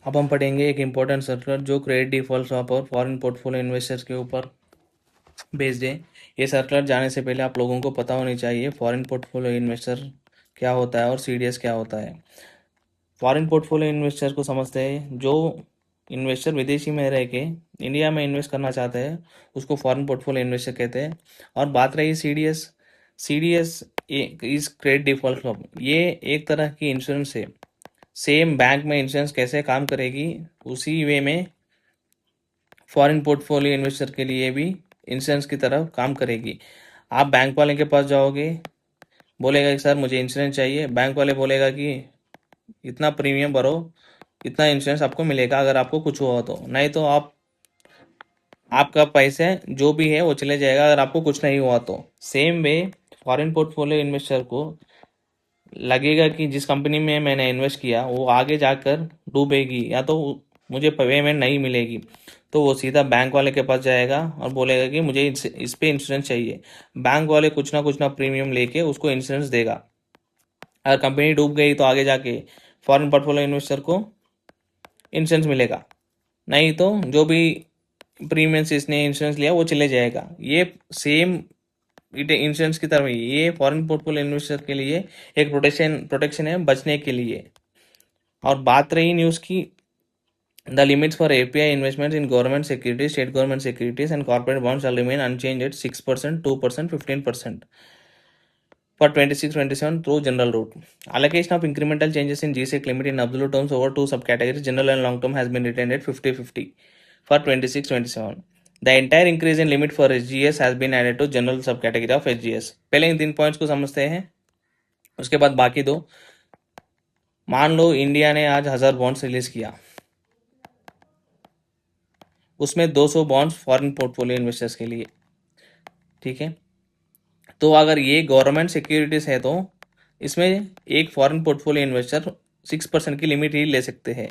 अब हम पढ़ेंगे एक इम्पोर्टेंट सर्कुलर जो क्रेडिट डिफॉल्ट स्वैप और फॉरेन पोर्टफोलियो इन्वेस्टर्स के ऊपर बेस्ड है। ये सर्कुलर जाने से पहले आप लोगों को पता होनी चाहिए फॉरेन पोर्टफोलियो इन्वेस्टर क्या होता है और सीडीएस क्या होता है। फॉरेन पोर्टफोलियो इन्वेस्टर को समझते हैं जो इन्वेस्टर विदेशी में रह के इंडिया में इन्वेस्ट करना चाहते हैं, उसको फॉरेन पोर्टफोलियो इन्वेस्टर कहते हैं। और बात रही CDS, CDS is credit default swap. ये एक तरह की इंश्योरेंस है। सेम बैंक में इंश्योरेंस कैसे काम करेगी उसी वे में फॉरेन पोर्टफोलियो इन्वेस्टर के लिए भी इंश्योरेंस की तरह काम करेगी। आप बैंक वाले के पास जाओगे, बोलेगा कि सर मुझे इंश्योरेंस चाहिए, बैंक वाले बोलेगा कि इतना प्रीमियम भरो, इतना इंश्योरेंस आपको मिलेगा अगर आपको कुछ हुआ तो, नहीं तो आपका पैसे जो भी है वो चले जाएगा अगर आपको कुछ नहीं हुआ तो। Same way foreign portfolio investor को लगेगा कि जिस कंपनी में मैंने इन्वेस्ट किया वो आगे जाकर डूबेगी या तो मुझे पेमेंट नहीं मिलेगी, तो वो सीधा बैंक वाले के पास जाएगा और बोलेगा कि मुझे इस पे इंश्योरेंस चाहिए। बैंक वाले कुछ ना प्रीमियम लेके उसको इंश्योरेंस देगा। अगर कंपनी डूब गई तो आगे जाके फॉरेन पोर्टफोलियो इन्वेस्टर को इंश्योरेंस मिलेगा, नहीं तो जो भी प्रीमियम्स इसने इंश्योरेंस लिया वो चले जाएगा। ये सेम इंश्योरेंस की तरह ही ये फॉरेन पोर्टफोलियो इन्वेस्टर के लिए एक प्रोटेक्शन है बचने के लिए। और बात रही न्यूज़ की, the limits for API investments in government securities, state government securities and corporate bonds shall remain unchanged at 6%, 2%, 15% for 26-27 through general route. Allocation of incremental changes in GSEC limit in absolute terms over two subcategories, general and long term, has been retained at 50-50 for 26-27. The entire increase in limit for SGS has been added to general subcategory of SGS. पहले इन 3 points को समझते हैं, उसके बाद बाकी दो। मान लो India ने आज 1000 बॉन्ड्स रिलीज किया, उसमें 200 बॉन्ड्स फॉरेन पोर्टफोलियो इन्वेस्टर्स के लिए, ठीक है। तो अगर ये गवर्नमेंट सिक्योरिटीज है तो इसमें एक फॉरेन पोर्टफोलियो इन्वेस्टर 6% की लिमिट ही ले सकते हैं।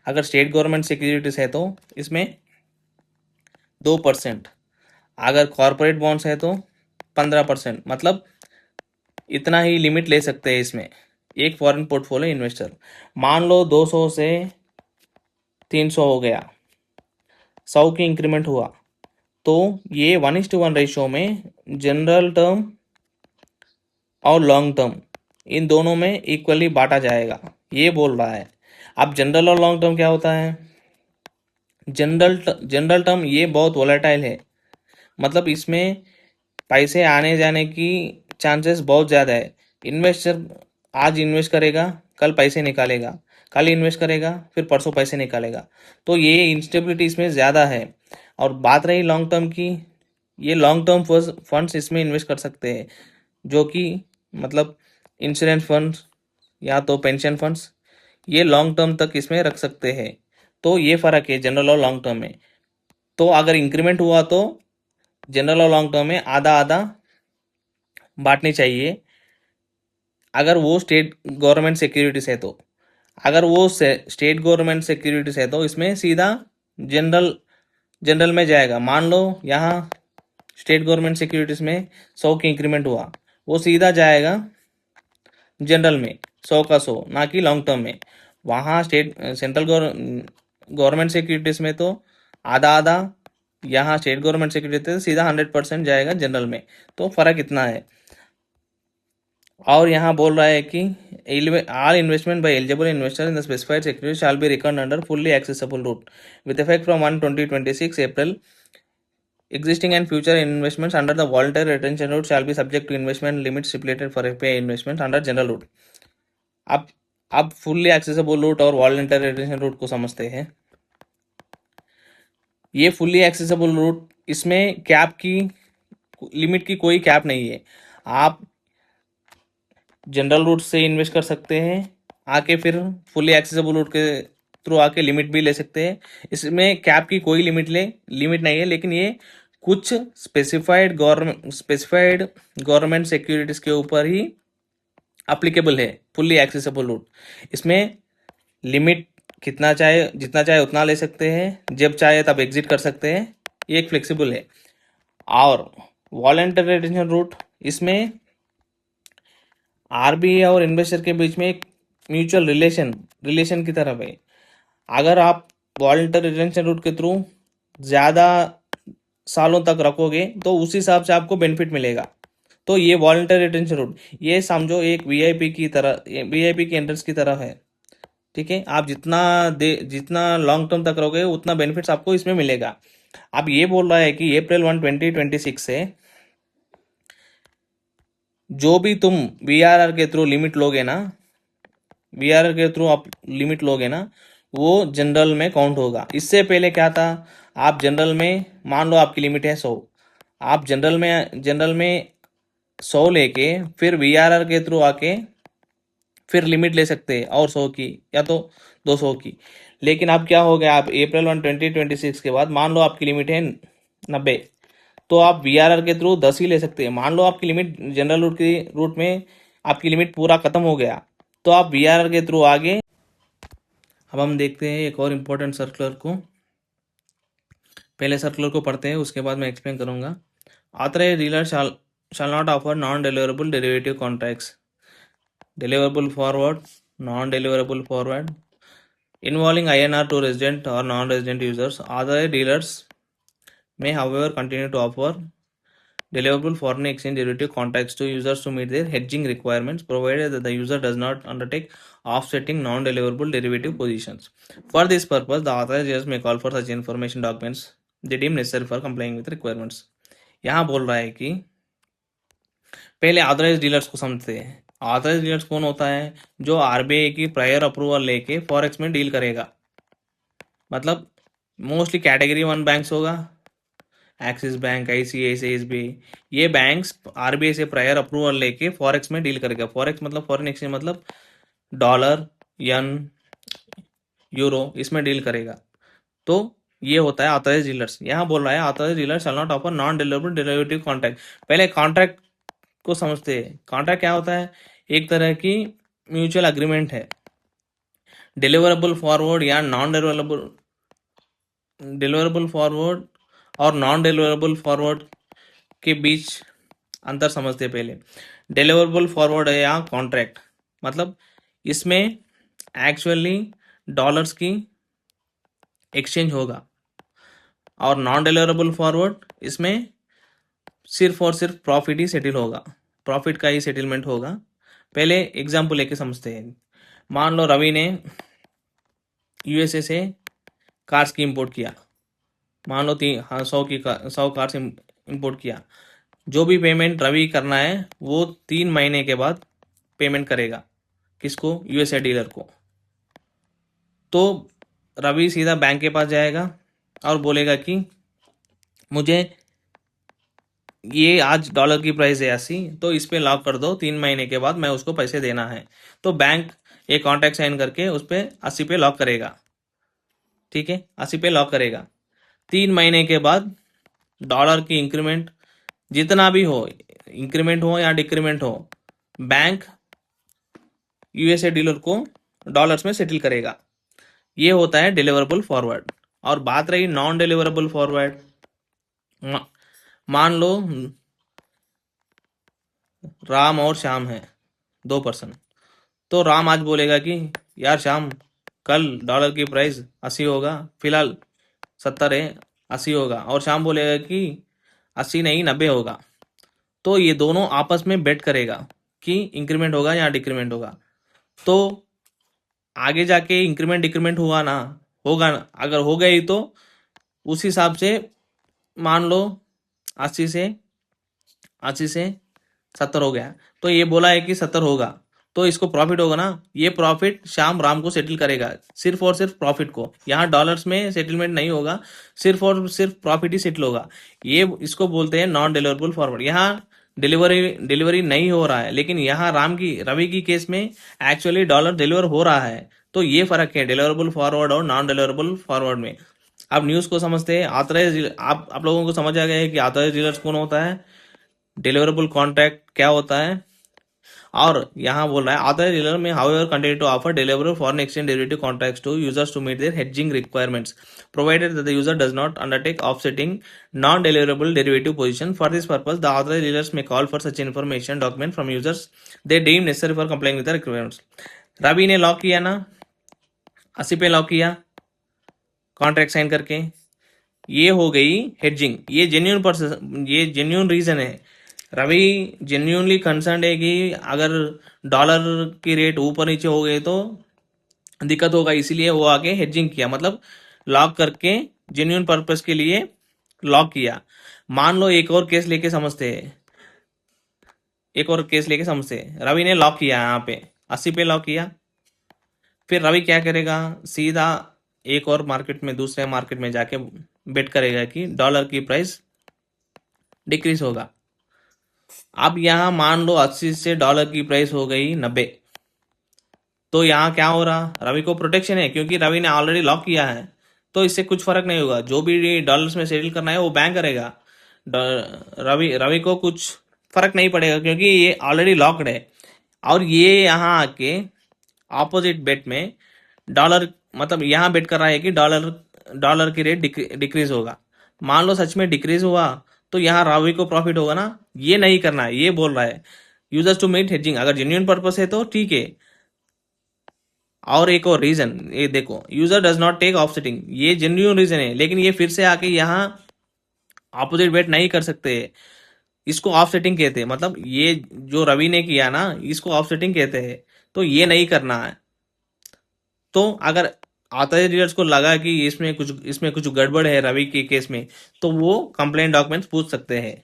अगर स्टेट गवर्नमेंट सिक्योरिटीज है तो इसमें 2%, अगर कॉरपोरेट बॉन्ड्स है तो 15%, मतलब इतना ही लिमिट ले सकते हैं इसमें एक फॉरेन पोर्टफोलियो इन्वेस्टर। मान लो 200 से 300 हो गया, 100 की इंक्रीमेंट हुआ, तो ये 1:1 रेशियो में जनरल टर्म और लॉन्ग टर्म इन दोनों में इक्वली बांटा जाएगा, ये बोल रहा है। अब जनरल और लॉन्ग टर्म क्या होता है? जनरल टर्म ये बहुत वोलेटाइल है, मतलब इसमें पैसे आने जाने की चांसेस बहुत ज़्यादा है। इन्वेस्टर आज इन्वेस्ट करेगा, कल पैसे निकालेगा, कल इन्वेस्ट करेगा, फिर परसों पैसे निकालेगा, तो ये इंस्टेबिलिटी इसमें ज़्यादा है। और बात रही लॉन्ग टर्म की, ये लॉन्ग टर्म फंड्स इसमें इन्वेस्ट कर सकते हैं, जो कि मतलब इंश्योरेंस फंड्स या तो पेंशन फंड्स, ये लॉन्ग टर्म तक इसमें रख सकते हैं। तो ये फ़र्क है जनरल और लॉन्ग टर्म में। तो अगर इंक्रीमेंट हुआ तो जनरल और लॉन्ग टर्म में आधा आधा बांटनी चाहिए, अगर वो स्टेट गवर्नमेंट सिक्योरिटीज है तो। अगर वो स्टेट गवर्नमेंट सिक्योरिटीज है तो इसमें सीधा जनरल में जाएगा। मान लो यहाँ स्टेट गवर्नमेंट सिक्योरिटीज में 100 की इंक्रीमेंट हुआ, वो सीधा जाएगा जनरल में 100 का 100, ना कि लॉन्ग टर्म में। वहाँ सेंट्रल गवर्नमेंट सिक्योरिटीज में तो आधा आधा, यहाँ स्टेट गवर्नमेंट सिक्योरिटी तो सीधा 100% जाएगा जनरल में। तो फर्क इतना है। और यहाँ बोल रहा है कि all investment by eligible investor in the specified security shall be record under fully accessible route with effect from 1/2026 April. Existing and future investments under the voluntary retention route shall be subject to investment limits stipulated for FPI investments under general route. अब fully accessible root और voluntary retention root को समझते हैं। ये fully accessible root, इसमें cap की limit की कोई कैप नहीं है। आप जनरल रूट से इन्वेस्ट कर सकते हैं, आके फिर फुल्ली एक्सेसिबल रूट के थ्रू आके लिमिट भी ले सकते हैं। इसमें कैप की कोई लिमिट नहीं है, लेकिन ये कुछ स्पेसिफाइड गवर्नमेंट सिक्योरिटीज के ऊपर ही अप्लीकेबल है फुल्ली एक्सेसिबल रूट। इसमें लिमिट जितना चाहे उतना ले सकते हैं, जब चाहे तब एग्जिट कर सकते हैं, ये एक फ्लेक्सिबल है। और वॉलंटरी रिटेंशन रूट, इसमें आरबीआई और इन्वेस्टर के बीच में एक म्यूचुअल रिलेशन की तरफ है। अगर आप वॉलंटरी रिटेंशन रूट के थ्रू ज़्यादा सालों तक रखोगे तो उस हिसाब से आपको बेनिफिट मिलेगा। तो ये वॉलंटरी रिटेंशन रूट, ये समझो एक वीआईपी की तरह, वीआईपी की एंट्रेंस की तरह है। ठीक है, आप जितना लॉन्ग टर्म तक रहोगे उतना बेनिफिट्स आपको इसमें मिलेगा। अब ये बोल रहा है कि April 1, 2026 से जो भी तुम वीआरआर के थ्रू लिमिट लोगे ना, वीआरआर के थ्रू आप लिमिट लोगे ना, वो जनरल में काउंट होगा। इससे पहले क्या था, आप जनरल में मान लो आपकी लिमिट है 100, आप जनरल में 100 लेके फिर वीआरआर के थ्रू आके फिर लिमिट ले सकते हैं और 100 की या तो 200 की। लेकिन अब क्या हो गया, आप April 1, 2026 के बाद मान लो आपकी लिमिट है 90, तो आप वीआरआर के थ्रू 10 ही ले सकते हैं। मान लो आपकी लिमिट जनरल रूट में आपकी लिमिट पूरा खत्म हो गया, तो आप वीआरआर के थ्रू आगे। अब हम देखते हैं एक और इम्पोर्टेंट सर्कुलर को। पहले सर्कुलर को पढ़ते हैं, उसके बाद मैं एक्सप्लेन करूंगा। Authorised dealer shall not offer non-deliverable derivative contracts, deliverable forward, non-deliverable forward involving INR to resident or non-resident users. Authorized dealers may however continue to offer deliverable foreign exchange derivative contracts to users to meet their hedging requirements, provided that the user does not undertake offsetting non-deliverable derivative positions. For this purpose, the authorized dealers may call for such information documents they deem necessary for complying with requirements. यहाँ बोल रहा है कि पहले authorise dealers को समझते हैं। Authorise dealers कौन होता है, जो आरबीआई की प्रायर अप्रूवल लेके फॉरेक्स में डील करेगा। मतलब मोस्टली कैटेगरी 1 बैंक्स होगा, एक्सिस बैंक, आईसीआईसीआई, एसबीआई, ये बैंक्स आरबीआई से प्रायर अप्रूवल लेके फॉरेक्स में डील करेगा। फॉरेक्स मतलब फॉरेन एक्सचेंज, मतलब डॉलर, यन, यूरो, इसमें डील करेगा। तो ये होता है ऑथराइज डीलर्स। यहाँ बोल रहा है authorise dealer shall not offer non deliverable derivative contract. पहले कॉन्ट्रैक्ट को समझते हैं। कॉन्ट्रैक्ट क्या होता है, एक तरह की म्यूचुअल अग्रीमेंट है। डिलीवरेबल फॉरवर्ड या नॉन डिलीवरेबल फॉरवर्ड और नॉन डिलीवरेबल फॉरवर्ड के बीच अंतर समझते हैं पहले। डिलीवरेबल फॉरवर्ड है या कॉन्ट्रैक्ट, मतलब इसमें एक्चुअली डॉलर्स की एक्सचेंज होगा, और नॉन डिलीवरेबल फॉरवर्ड इसमें सिर्फ और सिर्फ प्रॉफिट ही सेटल होगा, प्रॉफिट का ही सेटलमेंट होगा। पहले एग्जाम्पल लेके समझते हैं। मान लो रवि ने यूएसए से कार्स की इंपोर्ट किया, मान लो 100 कार्स इंपोर्ट किया। जो भी पेमेंट रवि करना है वो 3 महीने के बाद पेमेंट करेगा। किसको, यूएसए डीलर को। तो रवि सीधा बैंक के पास जाएगा और बोलेगा कि मुझे ये आज डॉलर की प्राइस है 80, तो इस पे लॉक कर दो, 3 महीने के बाद मैं उसको पैसे देना है। तो बैंक एक कॉन्ट्रैक्ट साइन करके उस पर 80 पे लॉक करेगा। ठीक है, 80 पे लॉक करेगा। 3 महीने के बाद डॉलर की इंक्रीमेंट जितना भी हो, इंक्रीमेंट हो या डिक्रीमेंट हो, बैंक यूएसए डीलर को डॉलर्स में सेटल करेगा। ये होता है डिलीवरेबल फॉरवर्ड। और बात रही नॉन डिलीवरेबल फॉरवर्ड, मान लो राम और श्याम है, 2 पर्सन। तो राम आज बोलेगा कि यार श्याम, कल डॉलर की प्राइस 80 होगा, फिलहाल 70 है, 80 होगा। और श्याम बोलेगा कि 80 नहीं 90 होगा। तो ये दोनों आपस में बेट करेगा कि इंक्रीमेंट होगा या डिक्रीमेंट होगा। तो आगे जाके इंक्रीमेंट डिक्रीमेंट होगा ना, अगर हो गई तो उस हिसाब से मान लो 80 से 70 हो गया, तो ये बोला है कि 70 होगा, तो इसको प्रॉफिट होगा ना। ये प्रॉफिट श्याम राम को सेटल करेगा, सिर्फ और सिर्फ प्रॉफिट को। यहाँ डॉलर्स में सेटलमेंट नहीं होगा, सिर्फ और सिर्फ प्रॉफिट ही सेटल होगा। ये इसको बोलते हैं नॉन डिलीवरेबल फॉरवर्ड। यहाँ डिलीवरी नहीं हो रहा है, लेकिन यहाँ रवि की केस में एक्चुअली डॉलर डिलीवर हो रहा है। तो ये फर्क है डिलीवरेबल फॉरवर्ड और नॉन डिलीवरेबल फॉरवर्ड में। अब न्यूज को समझते हैं। ऑथराइज, आप लोगों को समझ आ गया है कि ऑथराइज डीलर्स कौन होता है, डिलीवरेबल कॉन्ट्रैक्ट क्या होता है। और यहाँ बोल रहा है authorise dealer may however continue to offer deliverable foreign exchange derivative contracts to users to meet their hedging requirements, provided that the user does not undertake offsetting non deliverable derivative position. For this purpose the authorise dealers may call for such information document from users they deem necessary for complying with the requirements. Ravi ने lock किया ना, 80 पे lock किया, contract sign करके। ये हो गई हेडजिंग। ये जेन्यून रीजन है। रवि जेन्यूनली कंसर्न है कि अगर डॉलर की रेट ऊपर नीचे हो गए तो दिक्कत होगा, इसीलिए वो आके हेडजिंग किया, मतलब लॉक करके जेन्यून पर्पस के लिए लॉक किया। मान लो एक और केस लेके समझते हैं, रवि ने लॉक किया यहाँ पे 80 पे लॉक किया। फिर रवि क्या करेगा, सीधा एक और मार्केट में, दूसरे मार्केट में जाके बेट करेगा कि डॉलर की प्राइस डिक्रीज होगा। अब यहाँ मान लो 80 से डॉलर की प्राइस हो गई 90, तो यहाँ क्या हो रहा, रवि को प्रोटेक्शन है क्योंकि रवि ने ऑलरेडी लॉक किया है, तो इससे कुछ फर्क नहीं होगा। जो भी डॉलर्स में सेटल करना है वो बैंक करेगा। रवि को कुछ फर्क नहीं पड़ेगा क्योंकि ये ऑलरेडी लॉक्ड है। और ये यहाँ आके ऑपोजिट बेट में डॉलर, मतलब यहाँ बेट कर रहा है कि डॉलर की रेट डिक्रीज होगा। मान लो सच में डिक्रीज हुआ तो यहाँ रवि को प्रॉफिट होगा ना। ये नहीं करना है, ये बोल रहा है यूजर्स टू मेक हेजिंग। अगर जेन्युइन पर्पस है तो ठीक है। और एक और रीजन ये देखो, user does not take offsetting, ये जेन्युइन रीजन है, लेकिन ये फिर से आके यहाँ ऑपोजिट बेट नहीं कर सकते। इसको ऑफसेटिंग कहते हैं, मतलब ये जो रवि ने किया ना, इसको ऑफसेटिंग कहते हैं। तो ये नहीं करना है। तो अगर ऑथराइज्ड डीलर्स को लगा कि इसमें कुछ गड़बड़ है रवि के केस में, तो वो कंप्लेंट डॉक्यूमेंट्स पूछ सकते हैं।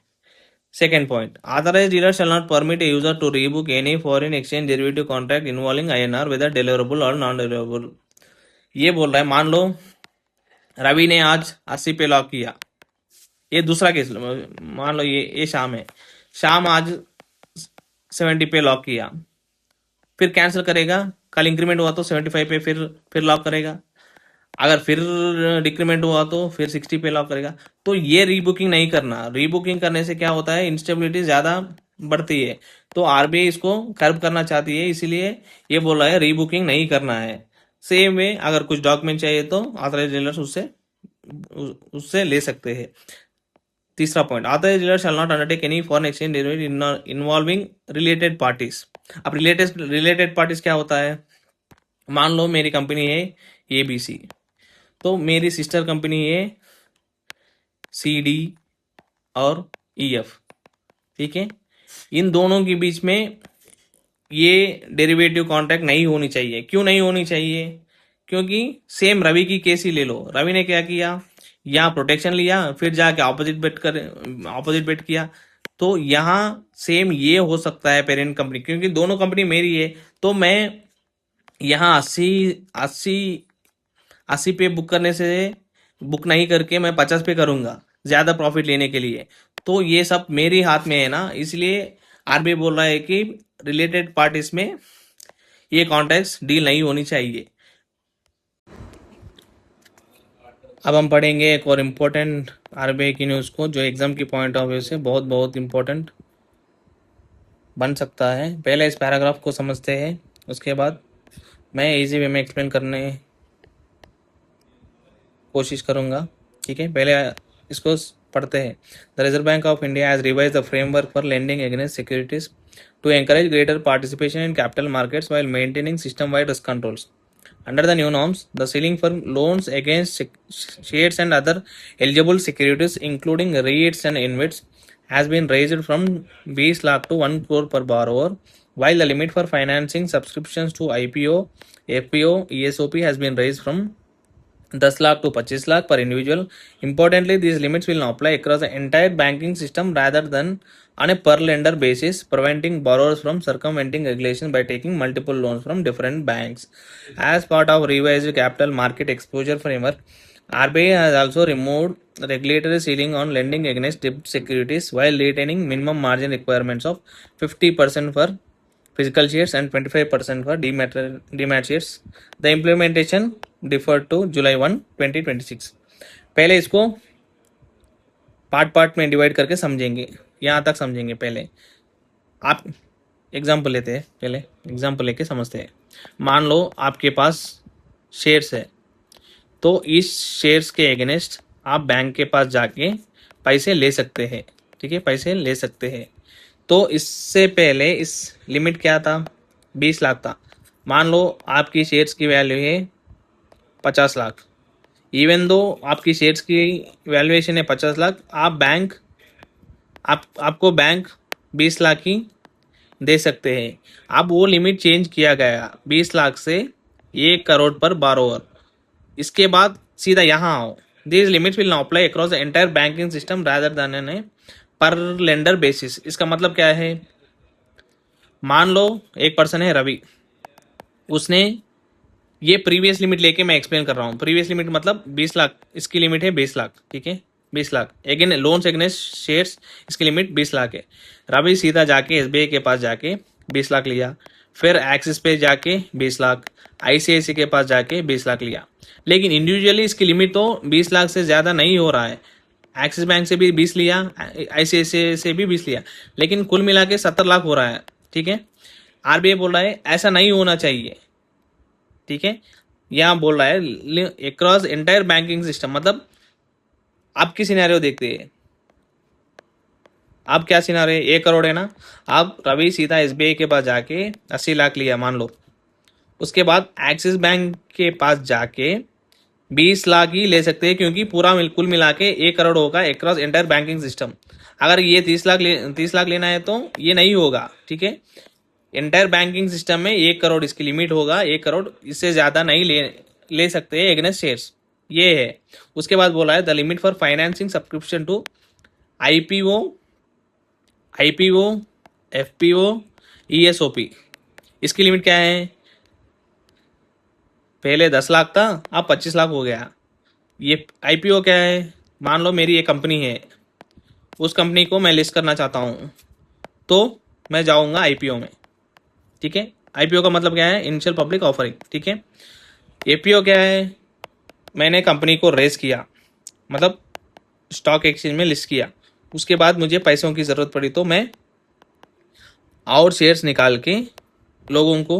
Second point, authorized dealer shall not permit a user to rebook any foreign exchange derivative contract involving INR whether deliverable और नॉन डिलीवरेबल। ये बोल रहा है, मान लो रवि ने आज 80 पे लॉक किया, ये दूसरा केस मान लो, ये शाम है, शाम आज 70 पे लॉक किया, फिर कैंसिल करेगा, कल इंक्रीमेंट हुआ तो 75 पे फिर लॉक करेगा, अगर फिर डिक्रीमेंट हुआ तो फिर 60 पे लॉक करेगा। तो ये रीबुकिंग नहीं करना। रीबुकिंग करने से क्या होता है, इंस्टेबिलिटी ज्यादा बढ़ती है। तो RBI इसको कर्ब करना चाहती है, इसीलिए ये बोल रहा है रीबुकिंग नहीं करना है। सेम वे अगर कुछ डॉक्यूमेंट चाहिए तो ऑथराइज्ड डीलर्स उससे ले सकते हैं। तीसरा point, authorized dealer shall not undertake any foreign exchange derivative involving related parties. अब रिलेटेड पार्टीज क्या होता है, मान लो मेरी कंपनी है ABC, तो मेरी सिस्टर कंपनी है CD और EF, ठीक है। इन दोनों के बीच में ये डेरिवेटिव कॉन्ट्रैक्ट नहीं होनी चाहिए। क्यों नहीं होनी चाहिए, क्योंकि सेम रवि की केस ही ले लो। रवि ने क्या किया, यहाँ प्रोटेक्शन लिया, फिर जाके ऑपोजिट बेट किया। तो यहाँ सेम ये हो सकता है पेरेंट कंपनी, क्योंकि दोनों कंपनी मेरी है, तो मैं यहाँ 80 पे बुक नहीं करके मैं 50 पे करूंगा ज्यादा प्रॉफिट लेने के लिए। तो ये सब मेरे हाथ में है ना, इसलिए RBI बोल रहा है कि रिलेटेड पार्टीज में ये कॉन्ट्रैक्ट्स डील नहीं होनी चाहिए। अब हम पढ़ेंगे एक और इम्पोर्टेंट RBI की न्यूज़ को, जो एग्जाम की पॉइंट ऑफ व्यू से बहुत बहुत इम्पोर्टेंट बन सकता है। पहले इस पैराग्राफ को समझते हैं, उसके बाद मैं इजी वे में एक्सप्लेन करने कोशिश करूंगा, ठीक है। पहले इसको पढ़ते हैं। The Reserve Bank of India has revise the framework for lending against securities to encourage greater participation in capital markets while maintaining system-wide risk controls. Under the new norms, the ceiling for loans against shares and other eligible securities, including REITs and InvITs, has been raised from 20 lakh to 1 crore per borrower, while the limit for financing subscriptions to IPO, FPO, ESOP has been raised from 10 lakh to 25 lakh per individual. Importantly, these limits will now apply across the entire banking system rather than on a per lender basis, preventing borrowers from circumventing regulations by taking multiple loans from different banks. As part of revised capital market exposure framework, RBI has also removed regulatory ceiling on lending against debt securities while retaining minimum margin requirements of 50% for physical shares and 25% for demat shares. The implementation deferred to July 1, 2026. पहले इसको part में divide करके समझेंगे, यहाँ तक समझेंगे। पहले आप एग्जाम्पल लेते हैं, पहले एग्जाम्पल लेके समझते हैं। मान लो आपके पास शेयर्स है, तो इस शेयर्स के एगेंस्ट आप बैंक के पास जाके पैसे ले सकते हैं, ठीक है, पैसे ले सकते हैं। तो इससे पहले इस लिमिट क्या था, 20 लाख था। मान लो आपकी शेयर्स की वैल्यू है 50 लाख, इवन दो आपकी शेयर्स की वैल्यूएशन है 50 लाख, आपको बैंक 20 लाख की दे सकते हैं। अब वो लिमिट चेंज किया गया 20 लाख से 1 करोड़ पर बारोवर। इसके बाद सीधा यहाँ आओ, these limits will now apply across the entire banking system rather than an per lender basis. इसका मतलब क्या है, मान लो एक पर्सन है रवि, उसने ये प्रीवियस लिमिट लेके मैं एक्सप्लेन कर रहा हूँ। प्रीवियस लिमिट मतलब 20 लाख, इसकी लिमिट है 20 लाख, ठीक है 20 lakh. Again loans against shares, इसकी लिमिट 20 लाख है। रवि सीधा जाके एसबीआई के पास जाके 20 लाख लिया, फिर एक्सिस पे जाके 20 लाख, आईसीआईसी के पास जाके 20 लाख लिया। लेकिन इंडिविजुअली इसकी लिमिट तो 20 लाख से ज़्यादा नहीं हो रहा है। एक्सिस बैंक से भी 20 लिया, आईसीआईसी से भी 20 लिया, लेकिन कुल मिला के 70 लाख हो रहा है, ठीक है। आरबीआई बोल रहा है ऐसा नहीं होना चाहिए, ठीक है। यहाँ बोल रहा है अक्रॉस एंटायर बैंकिंग सिस्टम, मतलब आपकी सिनेरियो देखते हैं। आप क्या सिनेरियो, 1 करोड़ है ना, आप रवि सीधा एसबीआई के पास जाके 80 लाख लिया मान लो, उसके बाद एक्सिस बैंक के पास जाके 20 लाख ही ले सकते हैं, क्योंकि पूरा कुल मिला के 1 करोड़ होगा अक्रॉस एंटायर बैंकिंग सिस्टम। अगर ये 30 लाख लेना है तो ये नहीं होगा, ठीक है। एंटायर बैंकिंग सिस्टम में 1 करोड़ इसकी लिमिट होगा, 1 करोड़, इससे ज़्यादा नहीं ले सकते हैं एगेंस्ट शेयर्स, ये है। उसके बाद बोला है the limit for financing subscription to IPO IPO FPO ESOP, इसकी लिमिट क्या है, पहले 10 लाख था, अब 25 लाख हो गया। ये आईपीओ क्या है, मान लो मेरी एक कंपनी है, उस कंपनी को मैं लिस्ट करना चाहता हूँ, तो मैं जाऊँगा आईपीओ में, ठीक है। आईपीओ का मतलब क्या है, इनिशियल पब्लिक ऑफरिंग, ठीक है। एपीओ क्या है, मैंने कंपनी को रेज किया, मतलब स्टॉक एक्सचेंज में लिस्ट किया, उसके बाद मुझे पैसों की ज़रूरत पड़ी तो मैं और शेयर्स निकाल के लोगों को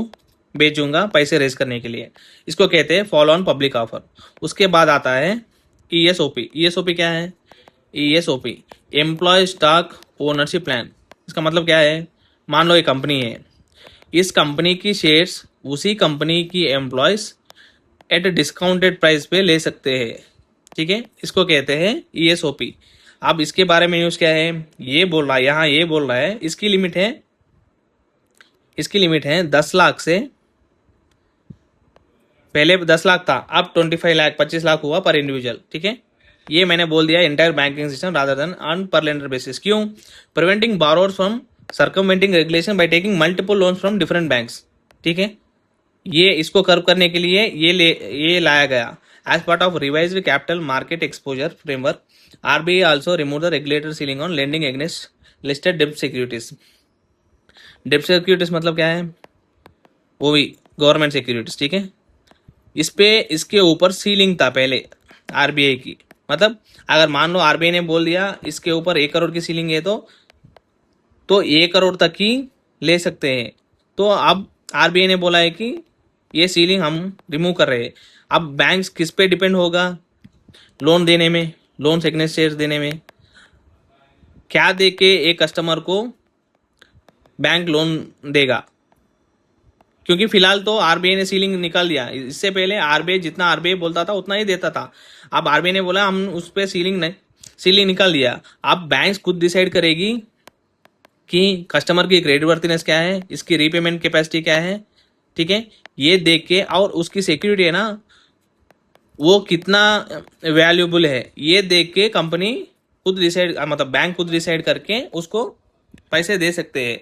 बेचूंगा पैसे रेज करने के लिए, इसको कहते हैं फॉलो ऑन पब्लिक ऑफर। उसके बाद आता है ईएसओपी। ईएसओपी क्या है, ESOP employ stock ownership plan. इसका मतलब क्या है, मान लो एक कंपनी है, इस कंपनी की शेयर्स उसी कंपनी की एम्प्लॉयज एट डिस्काउंटेड प्राइस पे ले सकते हैं, ठीक है। इसको कहते हैं ईएसओपी। अब इसके बारे में न्यूज़ क्या है, ये बोल रहा है यहाँ, ये बोल रहा है इसकी लिमिट है 10 लाख से, पहले 10 लाख था, अब 25 लाख 25 लाख हुआ पर इंडिविजुअल, ठीक है। ये मैंने बोल दिया entire banking system rather than on per lender basis. क्यों, preventing borrowers from circumventing regulation by taking multiple loans from different banks, ठीक है। ये इसको कर्व करने के लिए ये लाया गया। As part of revised capital market exposure framework, RBI also remove the regulator ceiling on lending against listed डेब्ट सिक्योरिटीज। डेब्ट सिक्योरिटीज मतलब क्या है, वो भी गवर्नमेंट सिक्योरिटीज, ठीक है। इस पे इसके ऊपर सीलिंग था पहले आरबीआई की, मतलब अगर मान लो आरबीआई ने बोल दिया इसके ऊपर 1 करोड़ की सीलिंग है तो 1 करोड़ तक ही ले सकते हैं। तो अब आरबीआई ने बोला है कि ये सीलिंग हम रिमूव कर रहे हैं। अब बैंक्स किस पे डिपेंड होगा, लोन देने में, लोन अगेंस्ट शेयर्स देने में, क्या दे के एक कस्टमर को बैंक लोन देगा, क्योंकि फिलहाल तो आरबीआई ने सीलिंग निकाल दिया। इससे पहले आरबीआई जितना आरबीआई बोलता था उतना ही देता था, अब आरबीआई ने बोला हम उस पर सीलिंग निकाल दिया। अब बैंक्स खुद डिसाइड करेगी कि कस्टमर की क्रेडिट वर्थिनेस क्या है, इसकी रीपेमेंट कैपेसिटी क्या है, ठीक है। ये देख के, और उसकी सिक्योरिटी है ना वो कितना वैल्यूबल है, ये देख के कंपनी खुद डिसाइड, मतलब बैंक खुद डिसाइड करके उसको पैसे दे सकते हैं।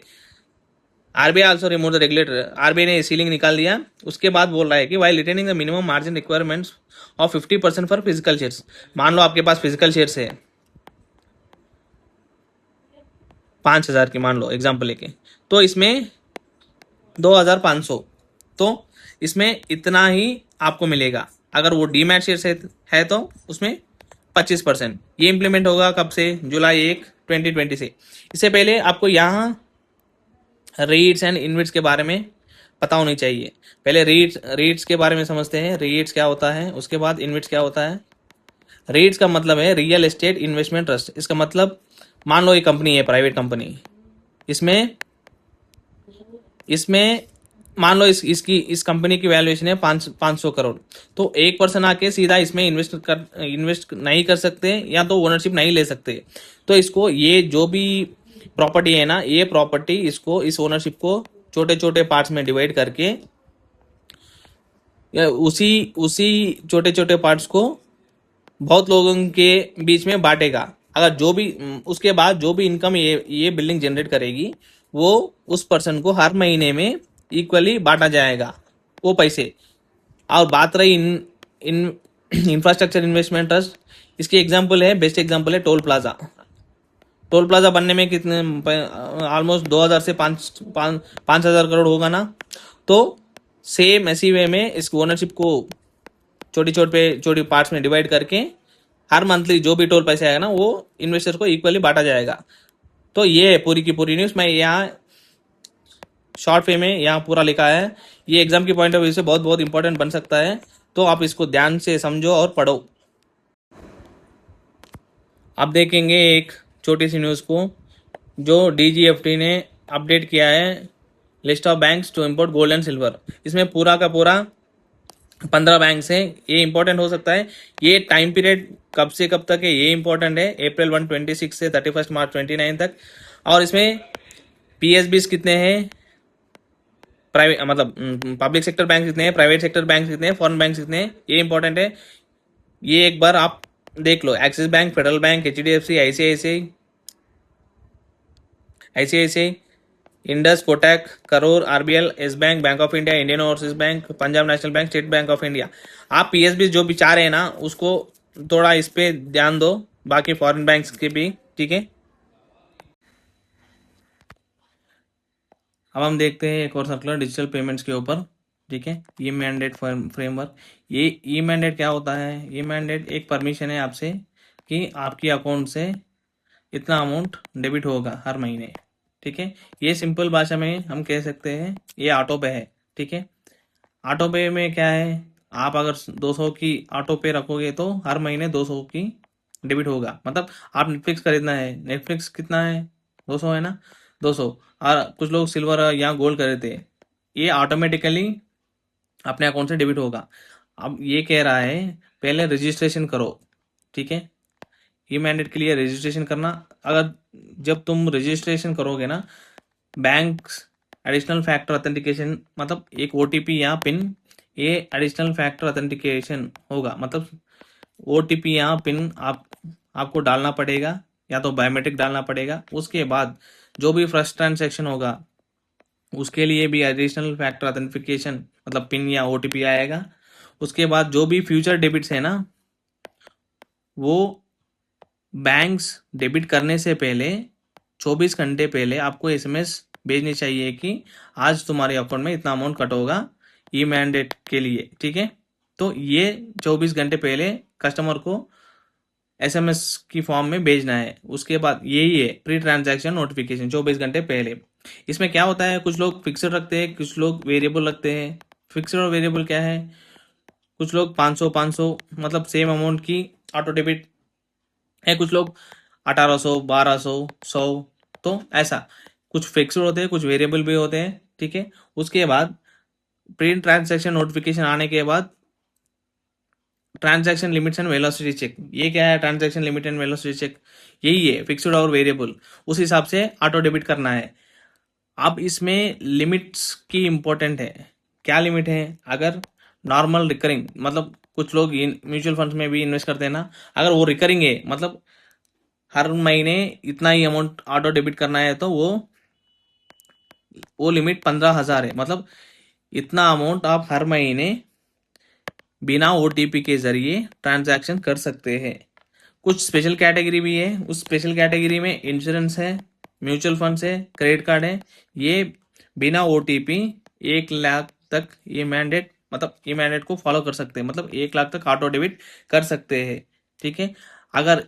RBI also remove the regulator, RBI ने सीलिंग निकाल दिया। उसके बाद बोल रहा है कि while retaining the minimum margin requirements of 50% for physical shares. मान लो आपके पास फिजिकल शेयर्स है 5,000 की, मान लो एग्जाम्पल लेके, तो इसमें 2,500, तो इसमें इतना ही आपको मिलेगा। अगर वो डीमैट शेयर है तो उसमें 25%। ये इंप्लीमेंट होगा कब से, जुलाई 1 2020 से। इससे पहले आपको यहाँ रीट्स एंड इनविट्स के बारे में पता होनी चाहिए। पहले रीट्स के बारे में समझते हैं, रीट्स क्या होता है, उसके बाद इनविट्स क्या होता है। रीट्स का मतलब है रियल एस्टेट इन्वेस्टमेंट ट्रस्ट। इसका मतलब मान लो ये कंपनी है, प्राइवेट कंपनी, इसमें मान लो इस कंपनी की वैल्यूएशन है 500 करोड़, तो एक पर्सन आके सीधा इसमें इन्वेस्ट नहीं कर सकते या तो ओनरशिप नहीं ले सकते। तो इसको ये जो भी प्रॉपर्टी है ना, ये प्रॉपर्टी इसको इस ओनरशिप को छोटे छोटे पार्ट्स में डिवाइड करके या उसी उसी छोटे छोटे पार्ट्स को बहुत लोगों के बीच में बांटेगा। अगर जो भी उसके बाद जो भी इनकम ये बिल्डिंग जनरेट करेगी, वो उस पर्सन को हर महीने में इक्वली बांटा जाएगा वो पैसे। और बात रही इन इन इंफ्रास्ट्रक्चर इन्वेस्टमेंट ट्रस्ट, इसकी एग्जांपल है, बेस्ट एग्जांपल है टोल प्लाजा। टोल प्लाजा बनने में कितने ऑलमोस्ट 2000 से 5,000 करोड़ होगा ना। तो सेम ऐसी वे में इस ओनरशिप को छोटी पार्ट्स में डिवाइड करके हर मंथली जो भी टोल पैसे आएगा ना, वो इन्वेस्टर को इक्वली बांटा जाएगा। तो ये है पूरी की पूरी न्यूज़। मैं यहाँ शॉर्ट वे में यहाँ पूरा लिखा है। ये एग्जाम की पॉइंट ऑफ व्यू से बहुत बहुत इंपॉर्टेंट बन सकता है, तो आप इसको ध्यान से समझो और पढ़ो। अब देखेंगे एक छोटी सी न्यूज़ को, जो डीजीएफटी ने अपडेट किया है, list of banks to import gold and silver. इसमें पूरा का पूरा 15 बैंक है। ये इंपॉर्टेंट हो सकता है। ये टाइम पीरियड कब से कब तक है, ये इंपॉर्टेंट है, अप्रैल 1 26 से 31 मार्च 29 तक। और इसमें पीएसबीज कितने हैं, प्राइवेट मतलब पब्लिक सेक्टर बैंक कितने हैं, प्राइवेट सेक्टर बैंक कितने हैं, फॉरेन बैंक कितने हैं, ये इंपॉर्टेंट है। ये एक बार आप देख लो। Axis Bank, Federal Bank, HDFC, ICICI, Indus, Kotak, Karur, RBL, Yes Bank, Bank of India, Indian Overseas Bank, Punjab National Bank, State Bank of India. आप पीएसबी जो भी चाह रहे हैं ना, उसको थोड़ा इस पे ध्यान दो, बाकी फॉरेन बैंक्स के भी, ठीक है। अब हम देखते हैं एक और सर्कुलर डिजिटल पेमेंट्स के ऊपर, ठीक है। E mandate framework. ये ई मैंडेट क्या होता है? ई मैंडेट एक परमिशन है आपसे कि आपकी अकाउंट से इतना अमाउंट डेबिट होगा हर महीने, ठीक है। ये सिंपल भाषा में हम कह सकते हैं ये ऑटो पे है, ठीक है। ऑटो पे में क्या है, आप अगर 200 की ऑटो पे रखोगे तो हर महीने 200 की डेबिट होगा। मतलब आप नेटफ्लिक्स खरीदना है, नेटफ्लिक्स कितना है, 200 है ना, 200। और कुछ लोग सिल्वर या गोल्ड खरीदते हैं, ये ऑटोमेटिकली अपने अकाउंट से डेबिट होगा। अब ये कह रहा है पहले रजिस्ट्रेशन करो, ठीक है। ई मैंडेट के लिए रजिस्ट्रेशन करना, अगर जब तुम रजिस्ट्रेशन करोगे ना, बैंक एडिशनल फैक्टर ऑथेंटिकेशन, मतलब एक ओटीपी या पिन, ये एडिशनल फैक्टर ऑथेंटिकेशन होगा। मतलब ओटीपी या पिन आपको डालना पड़ेगा, या तो बायोमेट्रिक डालना पड़ेगा। उसके बाद जो भी फर्स्ट ट्रांजैक्शन होगा उसके लिए भी एडिशनल फैक्टर ऑथेंटिफिकेशन मतलब पिन या ओटीपी आएगा। उसके बाद जो भी फ्यूचर डेबिट्स है ना, वो बैंक्स डेबिट करने से पहले 24 घंटे पहले आपको एसएमएस भेजनी चाहिए कि आज तुम्हारे अकाउंट में इतना अमाउंट कट होगा ई मैंडेट के लिए, ठीक है। तो ये 24 घंटे पहले कस्टमर को एसएमएस की फॉर्म में भेजना है। उसके बाद यही है प्री ट्रांजैक्शन नोटिफिकेशन 24 घंटे पहले। इसमें क्या होता है, कुछ लोग फिक्स्ड रखते हैं, कुछ लोग वेरिएबल रखते हैं। फिक्स्ड और वेरिएबल क्या है, कुछ लोग 500 मतलब सेम अमाउंट की ऑटो डेबिट है, कुछ लोग 1800, 1200, 100। तो ऐसा कुछ फिक्स्ड होते हैं, कुछ वेरिएबल भी होते हैं, ठीक है। उसके बाद प्री ट्रांजैक्शन नोटिफिकेशन आने के बाद transaction limits and velocity check. ये क्या है transaction limit and velocity check? यही है फिक्स्ड और वेरिएबल, उस हिसाब से ऑटो डेबिट करना है। अब इसमें लिमिट्स की इंपॉर्टेंट है। क्या लिमिट है? अगर नॉर्मल रिकरिंग, मतलब कुछ लोग म्यूचुअल फंड्स में भी इन्वेस्ट करते हैं ना, अगर वो रिकरिंग है, मतलब हर महीने इतना ही अमाउंट ऑटो डेबिट करना है, तो वो लिमिट 15,000 है। मतलब इतना अमाउंट आप हर महीने बिना ओटीपी के जरिए ट्रांजैक्शन कर सकते हैं। कुछ स्पेशल कैटेगरी भी है, उस स्पेशल कैटेगरी में इंश्योरेंस है, म्यूचुअल फंड्स है, क्रेडिट कार्ड है। ये बिना ओटीपी 1 लाख तक ये मैंडेट, मतलब ये मैंडेट को फॉलो कर सकते हैं, मतलब 1 लाख तक ऑटो डेबिट कर सकते हैं, ठीक है। अगर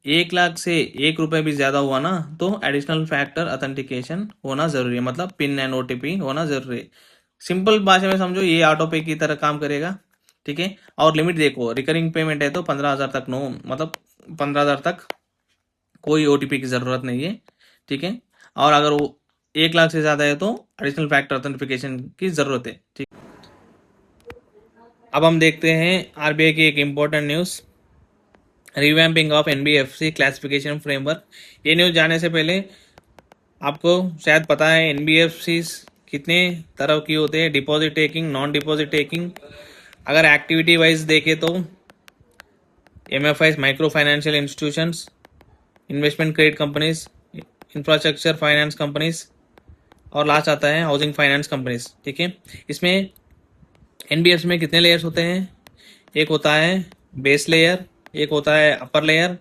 1 लाख से 1 रुपये भी ज्यादा हुआ ना, तो एडिशनल फैक्टर ऑथेंटिकेशन होना जरूरी है, मतलब पिन एंड ओटीपी होना जरूरी है। सिंपल भाषा में समझो, ये ऑटो पे की तरह काम करेगा, ठीक है। और लिमिट देखो, रिकरिंग पेमेंट है तो 15,000 तक, नो मतलब 15,000 तक कोई ओटीपी की जरूरत नहीं है, ठीक है। और अगर वो 1 लाख से ज़्यादा है तो एडिशनल फैक्टर ऑथेंटिफिकेशन की ज़रूरत है। ठीक, अब हम देखते हैं आरबीआई की एक important news, revamping of NBFC classification framework. ये न्यूज़ जाने से पहले आपको शायद पता है एनबीएफसी कितने तरह की होते हैं, deposit taking, non deposit taking. अगर एक्टिविटी वाइज देखें तो MFI micro financial institutions, investment credit companies, infrastructure finance companies, और लास्ट आता है हाउसिंग फाइनेंस कंपनीज। ठीक है, इसमें एनबीएफसी में कितने लेयर्स होते हैं? एक होता है बेस लेयर, एक होता है अपर लेयर,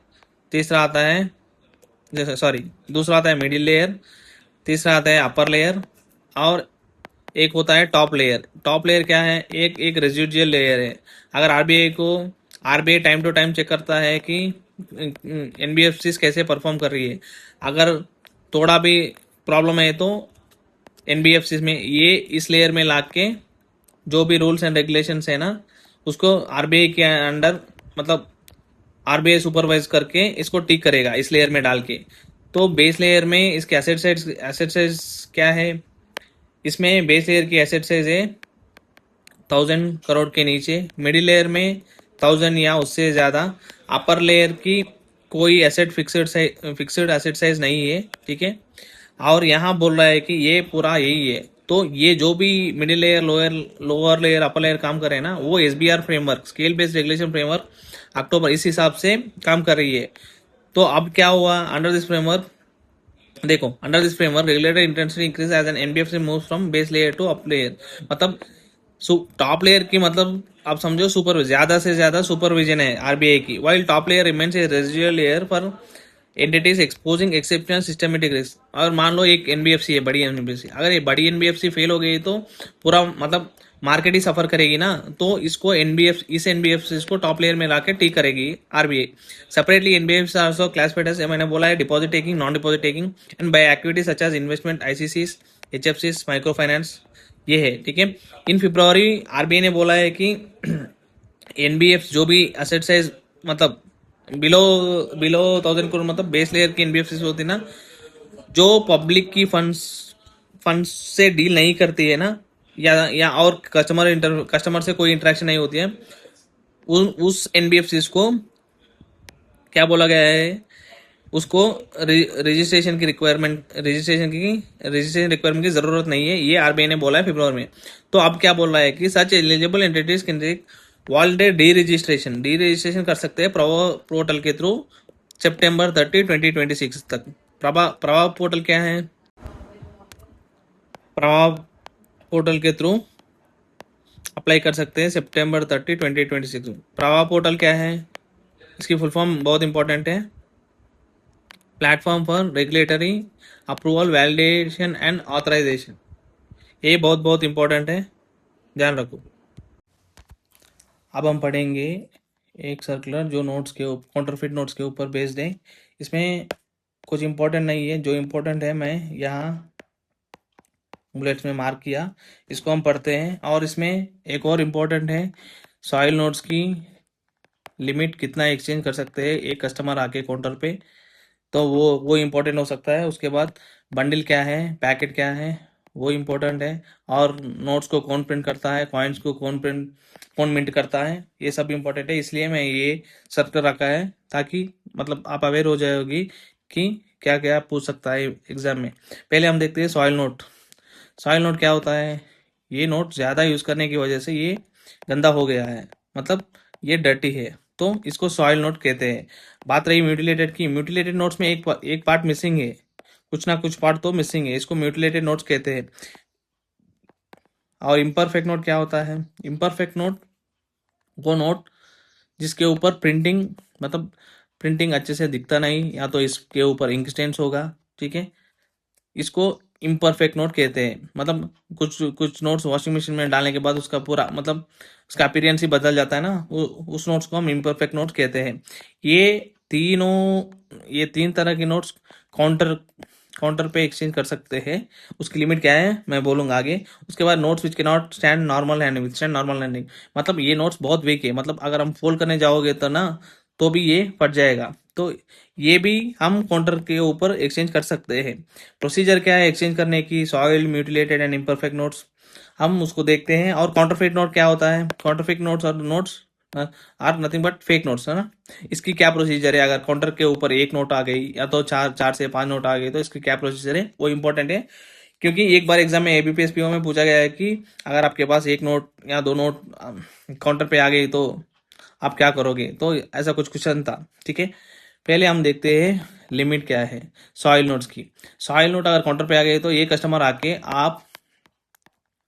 तीसरा आता है जैसे सॉरी दूसरा आता है मिडिल लेयर, तीसरा आता है अपर लेयर, और एक होता है टॉप लेयर। टॉप लेयर क्या है? एक एक रेजिडुअल लेयर है। अगर RBI time to time check करता है कि एनबीएफसी कैसे परफॉर्म कर रही है। अगर थोड़ा भी प्रॉब्लम है तो एनबीएफसी में ये इस लेयर में ला के जो भी रूल्स एंड रेगुलेशंस है ना, उसको आरबीआई के अंडर मतलब आरबीआई सुपरवाइज करके इसको टिक करेगा इस लेयर में डाल के। तो बेस लेयर में इसके एसेट साइज क्या है? इसमें बेस लेयर की एसेट साइज है 1000 करोड़ के नीचे, मिडिल लेयर में 1000 या उससे ज़्यादा, अपर लेयर की कोई फिक्स्ड एसेट साइज नहीं है। ठीक है, और यहाँ बोल रहा है कि ये पूरा यही है। तो ये जो भी middle layer, lower layer, upper layer काम कर रहे हैं ना, वो SBR framework, scale based regulation framework October इस हिसाब से काम कर रही है। तो अब क्या हुआ अंडर दिस फ्रेमवर्क? देखो, under this framework regulatory intensity increase as an NBFC move from base layer to up layer. मतलब टॉप लेयर की मतलब आप समझो सुपर ज्यादा से ज्यादा सुपरविजन है आरबीआई की, while top layer remains A residual layer for entities exposing exceptional systematic risk. अगर मान लो एक एनबीएफसी है, बड़ी एनबीएफसी, अगर ये बड़ी एनबीएफसी फेल हो गई तो पूरा मतलब मार्केट ही सफर करेगी ना। तो इसको इस एनबीएफसी को टॉप लेयर में लाके टी करेगी RBI. Separately NBFC also classified as, मैंने बोला है, deposit taking, non deposit taking and by activities such as investment, ICCs, एचएफसीज, माइक्रो फाइनेंस। ये है। ठीक है, इन फरवरी आरबीआई ने बोला है कि एनबीएफ जो भी एसेट साइज मतलब बिलो बिलो 1000 करोड़ मतलब बेस लेयर की एनबीएफसी होती है ना, जो पब्लिक की फंड्स से डील नहीं करती है ना, या और कस्टमर से कोई इंटरेक्शन नहीं होती है, उस एनबीएफसी को क्या बोला गया है? उसको रजिस्ट्रेशन रिक्वायरमेंट की जरूरत नहीं है, ये आरबीआई ने बोला है फरवरी में। तो अब क्या बोल रहा है कि such eligible entities can voluntary deregistration कर सकते हैं प्रभा पोर्टल के थ्रू सितंबर 30, 2026 तक। प्रभा पोर्टल क्या है? प्रभा पोर्टल के थ्रू अप्लाई कर सकते हैं सितंबर 30, 2026 में। प्रभा पोर्टल क्या है? इसकी फुल फॉर्म बहुत इंपॉर्टेंट है, platform for regulatory approval, validation and authorization. ये बहुत बहुत इंपॉर्टेंट है, ध्यान रखो। अब हम पढ़ेंगे एक सर्कुलर जो नोट्स के काउंटरफिट नोट्स के ऊपर बेस्ड है। इसमें कुछ इंपॉर्टेंट नहीं है, जो इंपॉर्टेंट है मैं यहाँ बुलेट्स में मार्क किया, इसको हम पढ़ते हैं। और इसमें एक और इम्पोर्टेंट है, सॉइल नोट्स की लिमिट कितना एक्सचेंज कर सकते हैं एक कस्टमर आके काउंटर पे, तो वो इम्पोर्टेंट हो सकता है। उसके बाद बंडल क्या है, पैकेट क्या है, वो इम्पोर्टेंट है। और नोट्स को कौन प्रिंट करता है, कॉइन्स को कौन मिंट करता है, ये सब इम्पोर्टेंट है। इसलिए मैं ये सर्कल रखा है ताकि मतलब आप अवेयर हो जाओगी कि क्या क्या पूछ सकता है एग्जाम में। पहले हम देखते हैं सॉइल नोट। सॉइल नोट क्या होता है? ये नोट ज़्यादा यूज़ करने की वजह से ये गंदा हो गया है, मतलब ये डर्टी है, तो इसको सॉइल नोट कहते हैं। बात रही म्यूटिलेटेड की, म्यूटिलेटेड नोट्स में एक पार्ट मिसिंग है, कुछ ना कुछ पार्ट तो मिसिंग है, इसको म्यूटिलेटेड नोट्स कहते हैं। और इम्परफेक्ट नोट क्या होता है? इम्परफेक्ट नोट वो नोट जिसके ऊपर प्रिंटिंग मतलब प्रिंटिंग अच्छे से दिखता नहीं, या तो इसके ऊपर इंक स्टेन्स होगा। ठीक है, इसको इम्परफेक्ट नोट कहते हैं। मतलब कुछ कुछ नोट्स वॉशिंग मशीन में डालने के बाद उसका पूरा मतलब उसका अपीयरेंस ही बदल जाता है ना, उस नोट्स को हम इम्परफेक्ट नोट्स कहते हैं। ये तीन तरह के नोट्स काउंटर पे एक्सचेंज कर सकते हैं। उसकी लिमिट क्या है मैं बोलूंगा आगे। उसके बाद नोट्स विच के नॉट स्टैंड नॉर्मल हैंडिंग, मतलब ये नोट्स बहुत वीक है, मतलब अगर हम फोल्ड करने जाओगे तो ना तो भी ये फट जाएगा। तो तो ये भी हम काउंटर के ऊपर एक्सचेंज कर सकते हैं। प्रोसीजर क्या है एक्सचेंज करने की? Soil, mutilated and imperfect notes, हम उसको देखते हैं। और काउंटरफेट नोट क्या होता है? काउंटरफेट नोट्स और notes are nothing but fake notes, है ना। इसकी क्या प्रोसीजर है? अगर काउंटर के ऊपर एक नोट आ गई या तो चार से पांच नोट आ गई तो इसकी क्या प्रोसीजर है, वो इंपॉर्टेंट है। क्योंकि एक बार एग्जाम में एबीपीएस पीओ में पूछा गया है कि अगर आपके पास एक नोट या दो नोट काउंटर पे आ गई तो आप क्या करोगे? तो ऐसा कुछ क्वेश्चन था, ठीक है। पहले हम देखते हैं लिमिट क्या है सॉइल नोट्स की। सॉइल नोट अगर काउंटर पे आ गए तो ये कस्टमर आके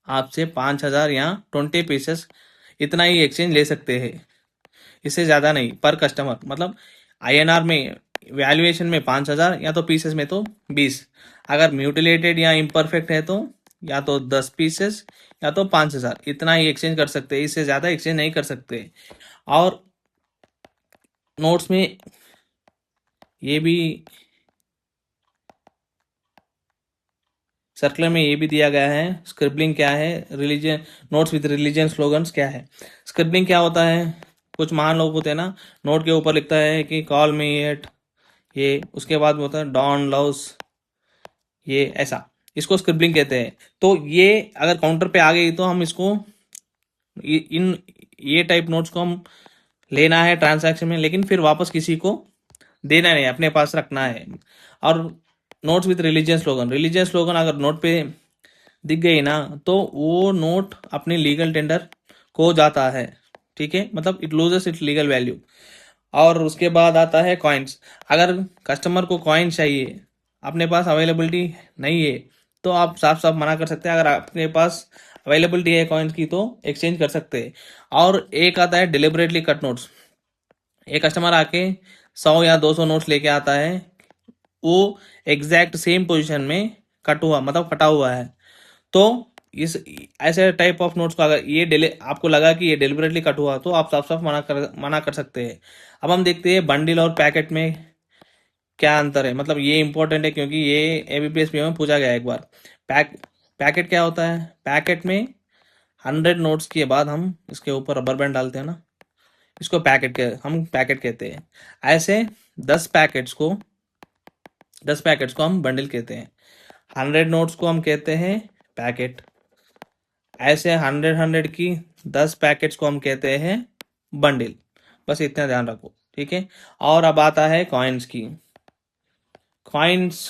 आपसे 5,000 या 20 पीसेस इतना ही एक्सचेंज ले सकते हैं, इससे ज़्यादा नहीं पर कस्टमर। मतलब आईएनआर में वैल्यूएशन में 5,000 या तो पीसेस में तो 20, अगर म्यूटिलेटेड या इम्परफेक्ट है तो या तो 10 पीसेस या तो 5,000, इतना ही एक्सचेंज कर सकते हैं, इससे ज़्यादा एक्सचेंज नहीं कर सकते। और नोट्स में ये भी सर्कुलर में ये भी दिया गया है स्क्रिबलिंग क्या है, religion notes with religion slogans क्या है। स्क्रिबलिंग क्या होता है? कुछ महान लोग होते हैं ना, नोट के ऊपर लिखता है कि कॉल मी एट ये, उसके बाद होता है डॉन लव्स ये, ऐसा, इसको स्क्रिबलिंग कहते हैं। तो ये अगर काउंटर पे आ गई तो हम इसको इन ये टाइप नोट्स को हम लेना है ट्रांजैक्शन में, लेकिन फिर वापस किसी को देना नहीं, अपने पास रखना है। और नोट्स विद रिलीजियस स्लोगन अगर नोट पे दिख गई ना तो वो नोट अपनी लीगल टेंडर खो जाता है, ठीक है, मतलब it loses it's legal value. और उसके बाद आता है कॉइन्स। अगर कस्टमर को कॉइन चाहिए, अपने पास अवेलेबिलिटी नहीं है, तो आप साफ साफ मना कर सकते हैं। अगर आपके पास अवेलेबिलिटी है कॉइन्स की तो एक्सचेंज कर सकते हैं। और एक आता है डिलिबरेटली कट नोट्स। एक कस्टमर आके 100 या 200 नोट्स लेके आता है, वो एग्जैक्ट सेम पोजीशन में कट हुआ मतलब कटा हुआ है, तो इस ऐसे टाइप ऑफ नोट्स को अगर ये डिले आपको लगा कि ये डिलिबरेटली कट हुआ तो आप साफ साफ मना कर सकते हैं। अब हम देखते हैं बंडल और पैकेट में क्या अंतर है। मतलब ये इंपॉर्टेंट है क्योंकि ये एबीपीएस में पूछा गया है एक बार। पैकेट क्या होता है? पैकेट में 100 नोट्स के बाद हम इसके ऊपर रबर बैंड डालते हैं ना, इसको हम पैकेट कहते हैं। ऐसे 10 पैकेट्स को 10 पैकेट्स को हम बंडल कहते हैं। 100 नोट्स को हम कहते हैं पैकेट। ऐसे 100 की 10 पैकेट्स को हम कहते हैं बंडल। बस इतना ध्यान रखो, ठीक है। और अब आता है कॉइन्स की। कॉइन्स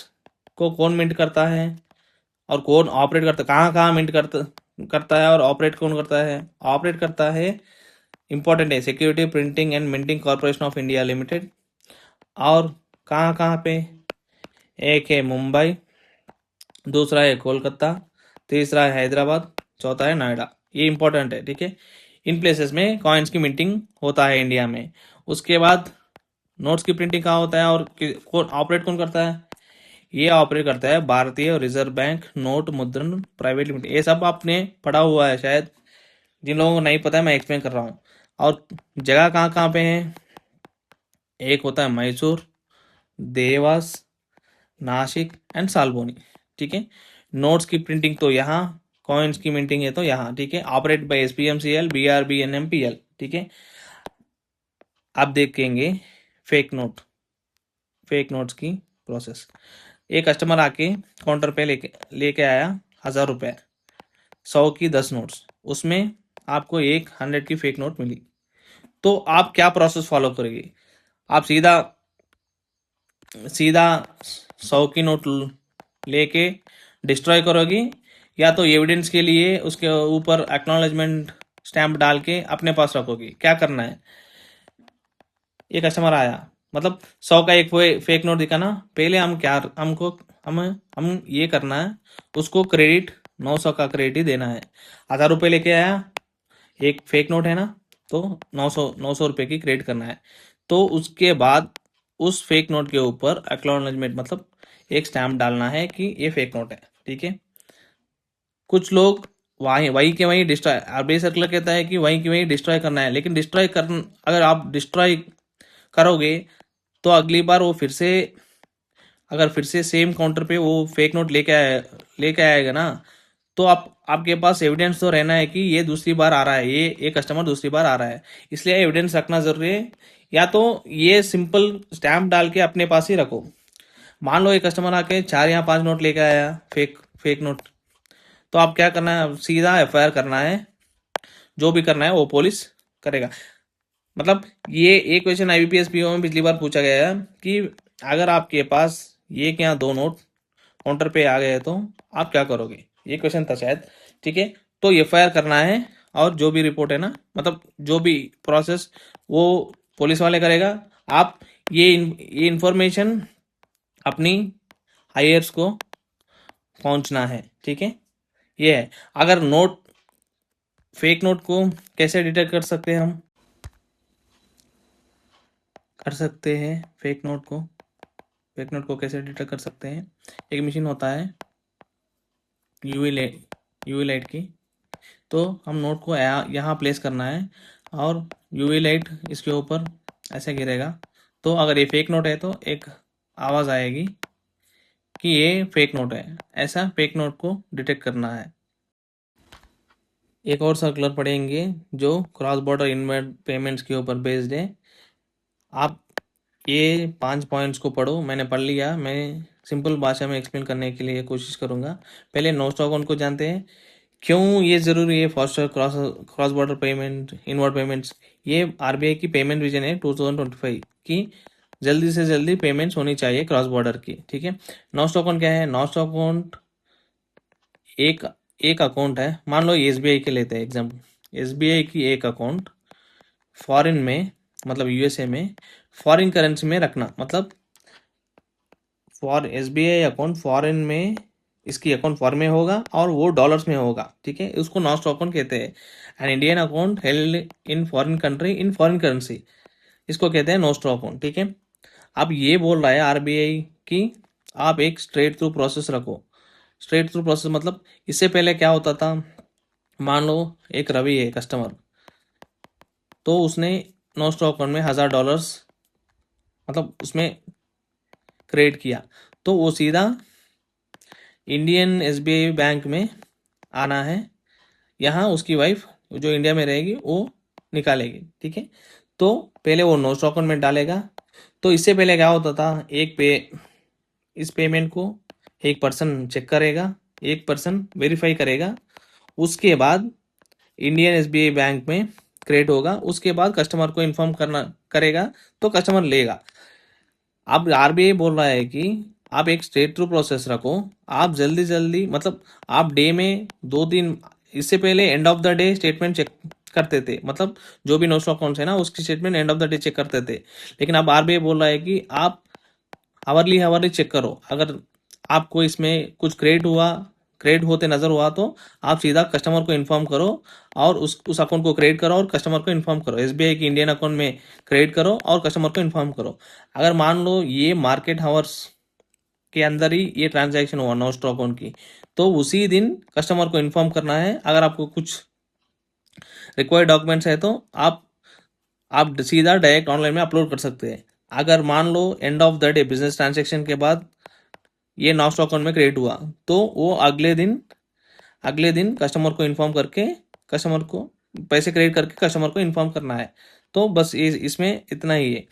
को कौन मिंट करता है और कौन ऑपरेट करता है? कहाँ कहाँ मिंट करता है और ऑपरेट कौन करता है? ऑपरेट करता है, इंपॉर्टेंट है, security printing and minting corporation of India limited. और कहाँ कहाँ पे? एक है मुंबई, दूसरा है कोलकाता, तीसरा है हैदराबाद, चौथा है नोएडा। ये इंपॉर्टेंट है, ठीक है। इन प्लेसेस में कॉइन्स की मिंटिंग होता है इंडिया में। उसके बाद नोट्स की प्रिंटिंग कहाँ होता है और कौन ऑपरेट कौन करता है? ये ऑपरेट करता है भारतीय रिजर्व बैंक नोट मुद्रण प्राइवेट लिमिटेड। ये सब आपने पढ़ा हुआ है शायद, जिन लोगों को नहीं पता है मैं एक्सप्लेन कर रहा हूँ। और जगह कहाँ कहाँ पे है? एक होता है मैसूर, देवास, नासिक एंड सालबोनी, ठीक है। नोट्स की प्रिंटिंग तो यहाँ, कॉइन्स की मिंटिंग है तो यहाँ, ठीक है। ऑपरेट बाय एसपीएमसीएल, बीआरबी, एनएमपीएल, ठीक है। अब देखेंगे फेक नोट्स की प्रोसेस। एक कस्टमर आके काउंटर पे लेके आया 1,000 रुपये, 100 की 10 नोट्स, उसमें आपको एक 100 की फेक नोट मिली, तो आप क्या प्रोसेस फॉलो करेंगे? आप सीधा सीधा 100 की नोट लेके डिस्ट्रॉय करोगी, या तो एविडेंस के लिए उसके ऊपर एक्नॉलेजमेंट स्टैंप डाल के अपने पास रखोगी? क्या करना है? ये कस्टमर आया, मतलब 100 का एक फेक नोट दिखा ना, पहले हम क्या हमको हम ये करना है, उसको क्रेडिट 900 का क्रेडिट ही देना है। 1,000 रुपये लेके आया, एक फेक नोट है ना, तो 900 रुपये की क्रेडिट करना है। तो उसके बाद उस फेक नोट के ऊपर एक्नॉलेजमेंट मतलब एक स्टैम्प डालना है कि ये फेक नोट है, ठीक है। कुछ लोग वहीं के वहीं डिस्ट्रॉय, आरबीआई सर्कुलर कहता है कि वहीं के वहीं डिस्ट्रॉय करना है, लेकिन अगर आप डिस्ट्रॉय करोगे तो अगली बार वो फिर से सेम काउंटर पे वो फेक नोट लेके आएगा ना, तो आपके पास एविडेंस तो रहना है कि ये दूसरी बार आ रहा है, ये कस्टमर दूसरी बार आ रहा है, इसलिए एविडेंस रखना जरूरी है। या तो ये सिंपल स्टैम्प डाल के अपने पास ही रखो। मान लो एक कस्टमर आके 4 या 5 नोट लेके आया, फेक फेक नोट, तो आप क्या करना है, सीधा एफआईआर करना है, जो भी करना है वो पुलिस करेगा। मतलब ये एक क्वेश्चन आईबीपीएस पीओ में पिछली बार पूछा गया है कि अगर आपके पास ये क्या 2 नोट काउंटर पे आ गए तो आप क्या करोगे, ये क्वेश्चन था शायद। ठीक है, तो एफआईआर करना है, और जो भी रिपोर्ट है ना, मतलब जो भी प्रोसेस वो पुलिस वाले करेगा। आप ये इंफॉर्मेशन अपनी हायर्स को पहुंचना है। ठीक है, ये है। अगर नोट फेक नोट को कैसे डिटेक्ट कर सकते हैं हम, कर सकते हैं फेक नोट को कैसे डिटेक्ट कर सकते हैं। एक मशीन होता है यूवी लाइट की, तो हम नोट को यहाँ प्लेस करना है, और यूवी लाइट इसके ऊपर ऐसे गिरेगा। तो अगर ये फेक नोट है तो एक आवाज़ आएगी कि ये फेक नोट है। ऐसा फेक नोट को डिटेक्ट करना है। एक और सर्कुलर पढ़ेंगे जो क्रॉस बॉर्डर इनवर्ड पेमेंट्स के ऊपर बेस्ड है। आप ये 5 पॉइंट्स को पढ़ो, मैंने पढ़ लिया, मैं सिंपल भाषा में एक्सप्लेन करने के लिए कोशिश करूँगा। पहले नो स्टॉक अकाउंट को जानते हैं, क्यों ये ज़रूरी है faster cross border payment inward payments. ये आरबीआई की पेमेंट विजन है 2025 की, जल्दी से जल्दी पेमेंट्स होनी चाहिए क्रॉस बॉर्डर की। ठीक है, नो स्टॉक अकाउंट क्या है, नो स्टॉक अकाउंट एक एक अकाउंट है। मान लो एसबीआई के लेते हैं एग्जाम्पल, एसबीआई की एक अकाउंट फॉरेन में, मतलब यूएसए में फॉरेन करेंसी में रखना, मतलब फॉर एसबीआई अकाउंट फॉरेन में, इसकी अकाउंट फॉरेन में होगा और वो डॉलर्स में होगा। ठीक है, उसको नॉन स्टॉक अकाउंट कहते हैं। An Indian account held in foreign country in foreign currency, इसको कहते हैं नो स्टॉक अकाउंट। ठीक है, अब ये बोल रहा है आरबीआई की आप एक स्ट्रेट थ्रू प्रोसेस रखो। स्ट्रेट थ्रू प्रोसेस मतलब इससे पहले क्या होता था, मान लो एक रवि है कस्टमर, तो उसने नो स्टॉक अकाउंट में $1000 मतलब उसमें क्रिएट किया, तो वो सीधा इंडियन एसबीआई बैंक में आना है। यहाँ उसकी वाइफ जो इंडिया में रहेगी वो निकालेगी। ठीक है, तो पहले वो नो स्टॉक अकाउंट में डालेगा। तो इससे पहले क्या होता था, इस पेमेंट को एक पर्सन चेक करेगा, एक पर्सन वेरीफाई करेगा, उसके बाद इंडियन एसबीआई बैंक में क्रिएट होगा, उसके बाद कस्टमर को इन्फॉर्म करना करेगा, तो कस्टमर लेगा। अब आरबीआई बोल रहा है कि आप एक स्ट्रेट थ्रू प्रोसेस रखो, आप जल्दी जल्दी, मतलब आप डे में 2 दिन, इससे पहले end of the day statement check करते थे, मतलब जो भी नो स्टॉक अकाउंट्स है ना उसकी statement end of the day check करते थे। लेकिन अब आरबीआई बोल रहा है कि आप हावरली चेक करो। अगर आपको इसमें कुछ क्रेडिट होते नजर हुआ तो आप सीधा कस्टमर को इन्फॉर्म करो, और उस अकाउंट को क्रिएट करो और कस्टमर को इन्फॉर्म करो। एसबीआई की इंडियन अकाउंट में क्रिएट करो और कस्टमर को इन्फॉर्म करो। अगर मान लो ये मार्केट हावर्स के अंदर ही ये ट्रांजैक्शन हुआ नो स्टॉक अकाउंट की, तो उसी दिन कस्टमर को इन्फॉर्म करना है। अगर आपको कुछ रिक्वायर्ड डॉक्यूमेंट्स है तो आप सीधा डायरेक्ट ऑनलाइन में अपलोड कर सकते हैं। अगर मान लो end of the day business transaction के बाद ये नो स्टॉक अकाउंट में क्रिएट हुआ, तो वो अगले दिन कस्टमर को इन्फॉर्म करके, कस्टमर को पैसे क्रेडिट करके कस्टमर को इन्फॉर्म करना है। तो बस इसमें इतना ही है।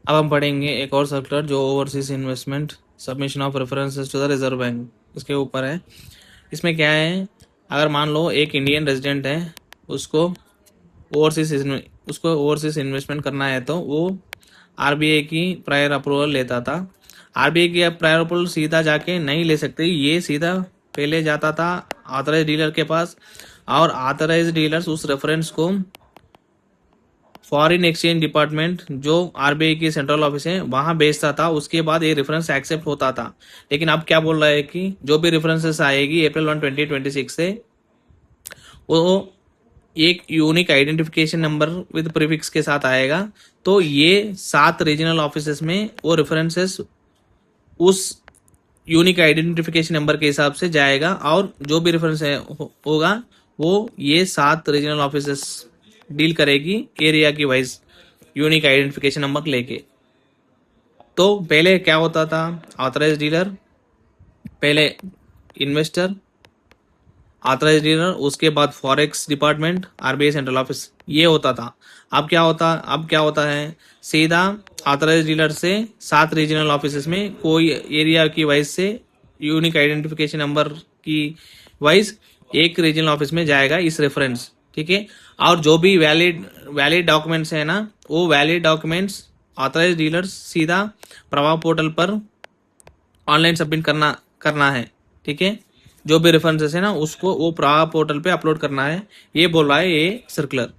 अब हम पढ़ेंगे एक और सर्कुलर जो overseas investment submission of references to the Reserve Bank, इसके ऊपर है। इसमें क्या है, अगर मान लो एक इंडियन रेजिडेंट है, उसको ओवरसीज इन्वेस्टमेंट करना है, तो वो आरबीआई की प्रायर अप्रूवल लेता था। आरबीआई की प्रायर अप्रूवल सीधा जाके नहीं ले सकते, ये सीधा पहले जाता था ऑथराइज डीलर के पास, और ऑथराइज डीलर्स उस रेफरेंस को फॉरेन एक्सचेंज डिपार्टमेंट जो आरबीआई की सेंट्रल ऑफिस है वहां भेजता था। उसके बाद ये रेफरेंस एक्सेप्ट होता था। लेकिन अब क्या बोल रहा है कि जो भी रेफरेंसेस आएगी April 1, 2026 से, वो एक unique identification number with prefix के साथ आएगा। तो ये 7 रीजनल ऑफिसेस में वो रेफरेंसेस उस यूनिक आइडेंटिफिकेशन नंबर के हिसाब से जाएगा, और जो भी रेफरेंस होगा वो ये 7 रीजनल ऑफिसेस डील करेगी एरिया की वाइज यूनिक आइडेंटिफिकेशन नंबर लेके। तो पहले क्या होता था, ऑथराइज डीलर, पहले इन्वेस्टर, ऑथराइज डीलर, उसके बाद forex department, RBI central office, ये होता था। अब क्या होता है, सीधा ऑथराइज डीलर से 7 रीजनल ऑफिस में कोई एरिया की वाइज से यूनिक आइडेंटिफिकेशन नंबर की वाइज एक रीजनल ऑफिस में जाएगा इस रेफरेंस, ठीक है। और जो भी वैलिड डॉक्यूमेंट्स है ना, वो वैलिड डॉक्यूमेंट्स ऑथराइज डीलर्स सीधा प्रवाह पोर्टल पर ऑनलाइन सबमिट करना है, ठीक है। जो भी रेफरेंसेस है ना, उसको वो प्रवाह पोर्टल पे अपलोड करना है, ये बोल रहा है ये सर्कुलर।